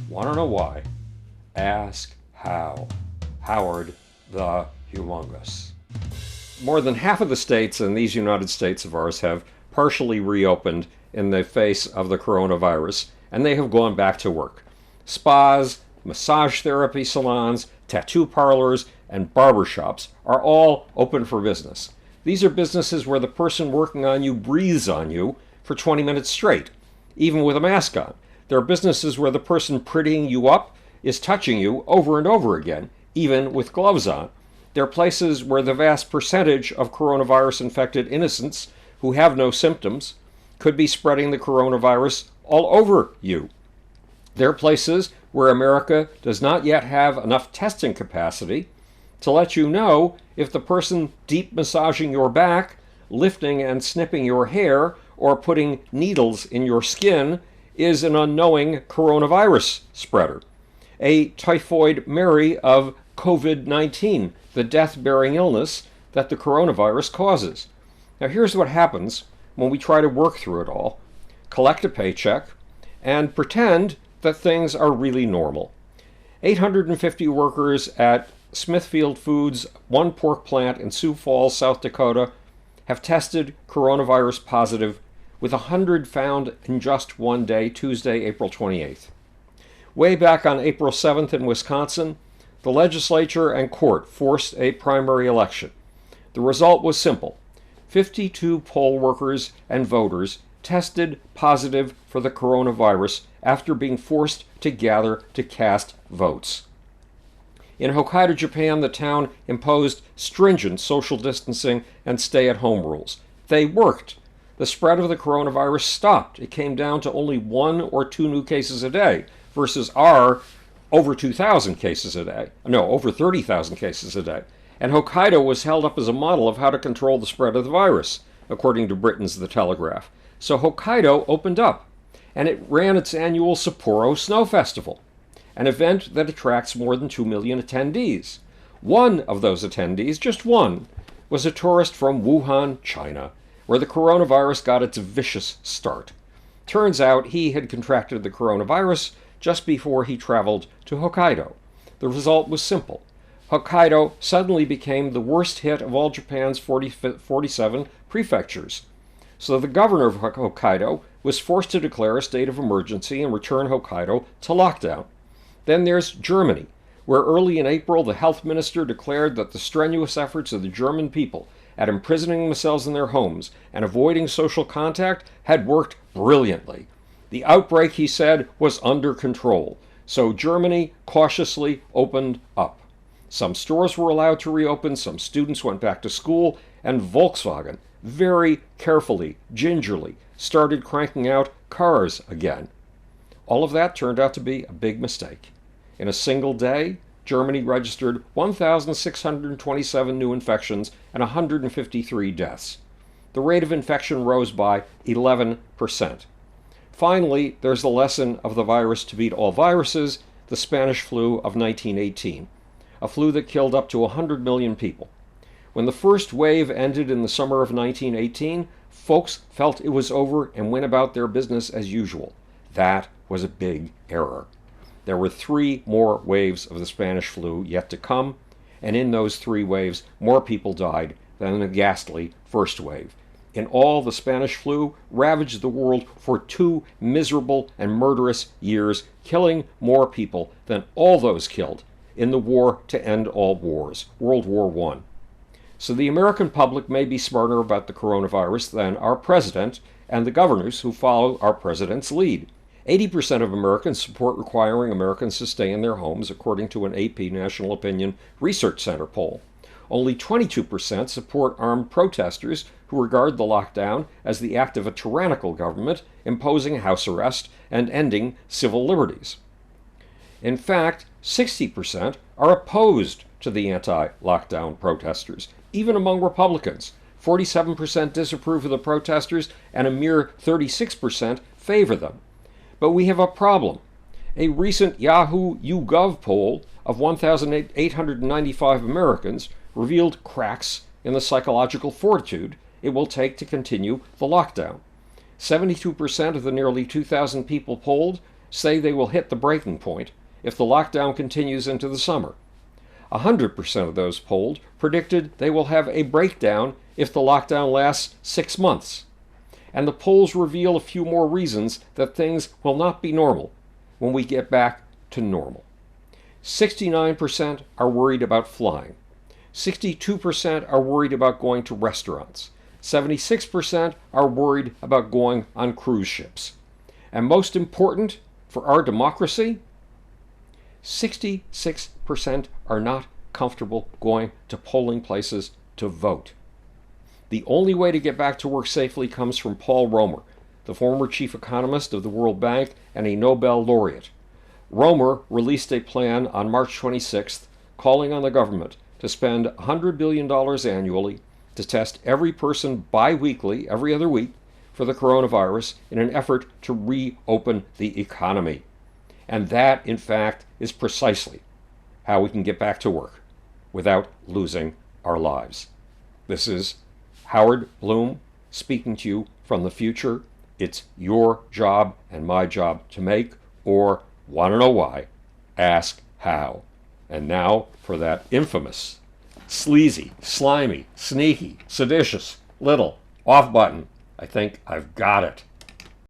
Want to know why? Ask how. Howard the Humongous. More than half of the states in these United States of ours have partially reopened in the face of the coronavirus, and they have gone back to work. Spas, massage therapy salons, tattoo parlors, and barbershops are all open for business. These are businesses where the person working on you breathes on you for 20 minutes straight, even with a mask on. There are businesses where the person prettying you up is touching you over and over again, even with gloves on. There are places where the vast percentage of coronavirus-infected innocents who have no symptoms could be spreading the coronavirus all over you. There are places where America does not yet have enough testing capacity to let you know if the person deep massaging your back, lifting and snipping your hair, or putting needles in your skin is an unknowing coronavirus spreader. A typhoid Mary of COVID-19, the death-bearing illness that the coronavirus causes. Now here's what happens when we try to work through it all, collect a paycheck, and pretend that things are really normal. 850 workers at Smithfield Foods' one pork plant in Sioux Falls, South Dakota, have tested coronavirus positive, with 100 found in just one day, Tuesday, April 28th. Way back on April 7th in Wisconsin, the legislature and court forced a primary election. The result was simple. 52 poll workers and voters tested positive for the coronavirus after being forced to gather to cast votes. In Hokkaido, Japan, the town imposed stringent social distancing and stay-at-home rules. They worked. The spread of the coronavirus stopped. It came down to only 1 or 2 new cases a day versus our over 2,000 cases a day. No, over 30,000 cases a day. And Hokkaido was held up as a model of how to control the spread of the virus, according to Britain's The Telegraph. So Hokkaido opened up, and it ran its annual Sapporo Snow Festival, an event that attracts more than 2 million attendees. One of those attendees, just one, was a tourist from Wuhan, China, where the coronavirus got its vicious start. Turns out he had contracted the coronavirus just before he traveled to Hokkaido. The result was simple. Hokkaido suddenly became the worst hit of all Japan's 47 prefectures. So the governor of Hokkaido was forced to declare a state of emergency and return Hokkaido to lockdown. Then there's Germany, where early in April the health minister declared that the strenuous efforts of the German people at imprisoning themselves in their homes and avoiding social contact had worked brilliantly. The outbreak, he said, was under control, so Germany cautiously opened up. Some stores were allowed to reopen, some students went back to school, and Volkswagen, very carefully, gingerly, started cranking out cars again. All of that turned out to be a big mistake. In a single day, Germany registered 1,627 new infections and 153 deaths. The rate of infection rose by 11%. Finally, there's the lesson of the virus to beat all viruses, the Spanish flu of 1918, a flu that killed up to 100 million people. When the first wave ended in the summer of 1918, folks felt it was over and went about their business as usual. That was a big error. There were 3 more waves of the Spanish flu yet to come, and in those 3 waves, more people died than in the ghastly first wave. In all, the Spanish flu ravaged the world for 2 miserable and murderous years, killing more people than all those killed in the war to end all wars, World War I. So the American public may be smarter about the coronavirus than our president and the governors who follow our president's lead. 80% of Americans support requiring Americans to stay in their homes, according to an AP National Opinion Research Center poll. Only 22% support armed protesters who regard the lockdown as the act of a tyrannical government imposing house arrest and ending civil liberties. In fact, 60% are opposed to the anti-lockdown protesters, even among Republicans. 47% disapprove of the protesters, and a mere 36% favor them. But we have a problem. A recent Yahoo YouGov poll of 1,895 Americans revealed cracks in the psychological fortitude it will take to continue the lockdown. 72% of the nearly 2,000 people polled say they will hit the breaking point if the lockdown continues into the summer. 100% of those polled predicted they will have a breakdown if the lockdown lasts 6 months. And the polls reveal a few more reasons that things will not be normal when we get back to normal. 69% are worried about flying. 62% are worried about going to restaurants. 76% are worried about going on cruise ships. And most important for our democracy, 66% are not comfortable going to polling places to vote. The only way to get back to work safely comes from Paul Romer, the former chief economist of the World Bank and a Nobel laureate. Romer released a plan on March 26th calling on the government to spend $100 billion annually to test every person bi-weekly, every other week, for the coronavirus in an effort to reopen the economy. And that, in fact, is precisely how we can get back to work without losing our lives. This is Howard Bloom speaking to you from the future. It's your job and my job to make, or want to know why? Ask how. And now for that infamous, sleazy, slimy, sneaky, seditious, little off button. I think I've got it.